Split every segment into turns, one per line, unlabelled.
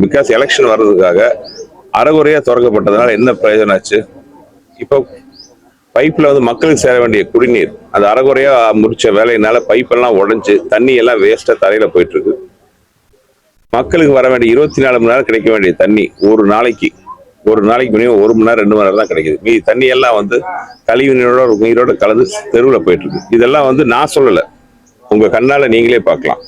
Because election வர்றதுக்காக அறகுறையா திறக்கப்பட்டதுனால என்ன பிரயோஜனம் ஆச்சு? இப்போ பைப்ல வந்து மக்களுக்கு சேர வேண்டிய குடிநீர் அது அறகுறையா முடிச்ச வேலையினால பைப்பெல்லாம் உடைஞ்சு தண்ணி எல்லாம் வேஸ்டா தரையில போயிட்டு இருக்கு. மக்களுக்கு வர வேண்டிய 24 மணி நேரம் கிடைக்க வேண்டிய தண்ணி ஒரு நாளைக்கு மினிமம் 1 மணி நேரம் 2 மணி நேரம் தான் கிடைக்குது. மீதி தண்ணி எல்லாம் வந்து கழிவு நீரோட கலந்து தெருவில் போயிட்டு இருக்கு. இதெல்லாம் வந்து நான் சொல்லல, உங்க கண்ணால நீங்களே பார்க்கலாம்.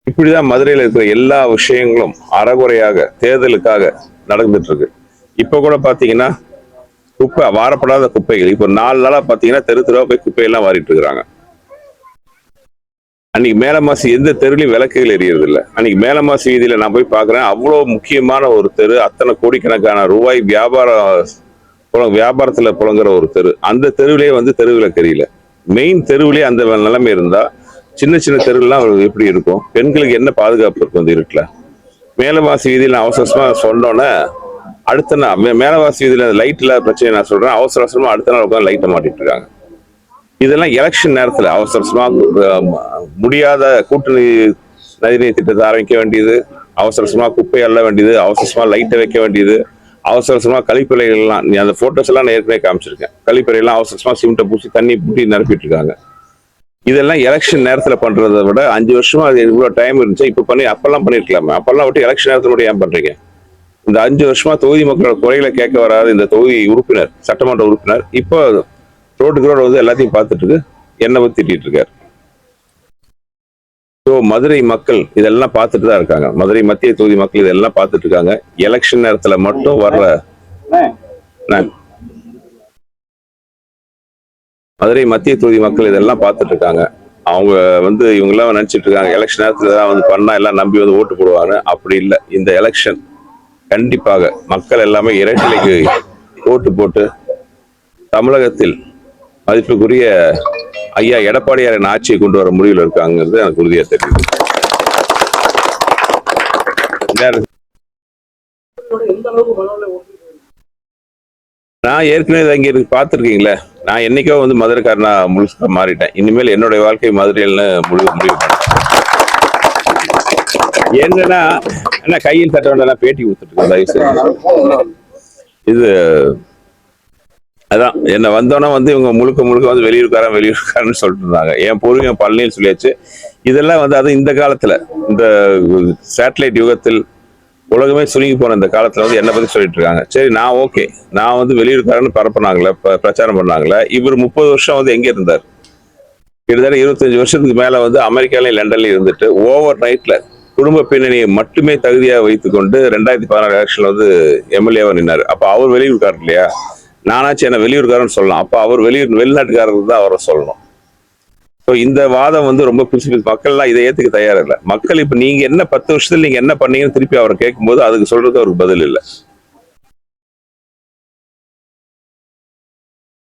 இப்படிதான் மதுரையில் இருக்கிற எல்லா விஷயங்களும் அறகுறையாக தேர்தலுக்காக நடந்துட்டு இருக்கு. இப்ப கூட பாத்தீங்கன்னா குப்பை வாரப்படாத குப்பைகள் இப்போ 4 நாளா பாத்தீங்கன்னா தெருவா போய் குப்பையெல்லாம் வாரிட்டு இருக்கிறாங்க. அன்னைக்கு மேலமாசி எந்த தெருலையும் விளக்குகள் எரியறது இல்லை. அன்னைக்கு மேலமாசி வீதியில நான் போய் பாக்குறேன், அவ்வளவு முக்கியமான ஒரு தெரு, அத்தனை கோடிக்கணக்கான ரூபாய் வியாபாரத்துல புழங்குற ஒரு தெரு, அந்த தெருவிலேயே வந்து தெருவிளக்கு எரியல. மெயின் தெருவிலேயே அந்த நிலைமை இருந்தா சின்ன சின்ன தெருவுலாம் எப்படி இருக்கும்? பெண்களுக்கு என்ன பாதுகாப்பு இருக்கும் அந்த இருட்டுல? மேலவாசி வீதியில் நான் அவசரமா சொன்னோன்னே அடுத்த நாள் மேலவாசி வீதியில லைட்ல பிரச்சனை நான் சொல்றேன், அவசரமா அடுத்த நாள் உட்காந்து லைட்டை மாட்டிட்டு இருக்காங்க. இதெல்லாம் எலெக்ஷன் நேரத்துல அவசரமா முடியாத கூட்டணி நதிநீர் திட்டத்தை ஆரம்பிக்க வேண்டியது, அவசரமா குப்பை அள்ள வேண்டியது, அவசரமா லைட்டை வைக்க வேண்டியது, அவசரமா கழிப்பறைகள்லாம் அந்த போட்டோஸ் எல்லாம் நான் ஏற்கனவே காமிச்சிருக்கேன். கழிப்பறையெல்லாம் அவசரமா சிமெண்ட்டை பூசி தண்ணி பூட்டி நிரப்பிட்டு இருக்காங்க. இதெல்லாம் எலெக்ஷன் நேரத்துல பண்றதை விட 5 வருஷமா அது இவ்வளவு டைம் இருந்துச்சு, இப்ப பண்ணி அப்பெல்லாம் பண்ணிருக்கலாமே. அப்பெல்லாம் விட்டு எலெக்ஷன் நேரத்துல மட்டும் ஏன் பண்றீங்க? இந்த 5 வருஷமா தொகுதி மக்களோட குறைகளை கேட்க வராது இந்த தொகுதி உறுப்பினர், சட்டமன்ற உறுப்பினர் இப்போ ரோட்டுக்கு ரோடு வந்து எல்லாத்தையும் பார்த்துட்டு இருக்கு, என்ன பத்தி திட்டிட்டு இருக்காரு. ஸோ மதுரை மக்கள் இதெல்லாம் பார்த்துட்டு தான் இருக்காங்க. மதுரை மத்திய தொகுதி மக்கள் இதெல்லாம் பார்த்துட்டு இருக்காங்க. எலெக்ஷன் நேரத்துல மட்டும் வர்ற மதுரை மத்திய தொகுதி மக்கள் இதெல்லாம் பார்த்துட்டு இருக்காங்க. அவங்க வந்து இவங்க எல்லாம் நினைச்சிட்டு இருக்காங்க எலெக்ஷன் நேரத்துல தான் வந்து பண்ணா எல்லாம் நம்பி வந்து ஓட்டு போடுவாங்க. அப்படி இல்லை. இந்த எலெக்ஷன் கண்டிப்பாக மக்கள் எல்லாமே இரட்டைக்கு ஓட்டு போட்டு தமிழகத்தில் மதிப்புக்குரிய ஐயா எடப்பாடியாரின் ஆட்சியை கொண்டு வர முடிவில் இருக்காங்கிறது எனக்கு உறுதியா தெரியுது. நான் ஏற்கனவே இங்க பார்த்துருக்கீங்களே, நான் என்னைக்கோ வந்து மதுரைக்காரனா முழுசா மாறிட்டேன். இனிமேல் என்னுடைய வாழ்க்கை மதுரையில்னு முடிவு பண்ணேன். என்னன்னா என்ன கையில் தட்ட வேண்டாம் பேட்டி கொடுத்துட்டு இருக்கேன் தயவு செய்து. இது அதான் என்ன வந்தோன்னா வந்து இவங்க முழுக்க வந்து வெளியூர்காரன்னு சொல்லிட்டு இருந்தாங்க. என் பூர்வீகம் பழனின்னு சொல்லியாச்சு. இதெல்லாம் வந்து அது இந்த காலத்துல இந்த சேட்டலைட் யுகத்தில் உலகமே சுருங்கி போன இந்த காலத்துல வந்து என்ன பத்தி சொல்லிட்டு இருக்காங்க. சரி, நான் ஓகே, நான் வந்து வெளியூர்காரன்னு பரப்புனாங்களே, பிரச்சாரம் பண்ணாங்களே. இவர் 30 வருஷம் வந்து எங்க இருந்தார்? கிட்டத்தட்ட 25 வருஷத்துக்கு மேல வந்து அமெரிக்காலையும் லண்டன்லயும் இருந்துட்டு ஓவர் நைட்ல குடும்ப பின்னணியை மட்டுமே தகுதியாக வைத்துக்கொண்டு 2016 எலெக்ஷன்ல வந்து எம்எல்ஏவா நின்னாரு. அப்ப அவர் வெளியூர்காரர் இல்லையா? நானாச்சும் என்ன வெளியூர்காரன்னு சொல்லலாம். அப்ப அவர் வெளிநாட்டுக்காரர் தான் அவரை சொல்லணும். ஸோ இந்த வாதம் வந்து ரொம்ப பிரிச்சு மக்கள்லாம் இதை ஏத்துக்க தயாரா இல்லை. மக்கள் இப்ப நீங்க என்ன 10 வருஷத்துல நீங்க என்ன பண்ணீங்கன்னு திருப்பி அவரை கேட்கும்போது அதுக்கு சொல்றது அவருக்கு பதில் இல்லை.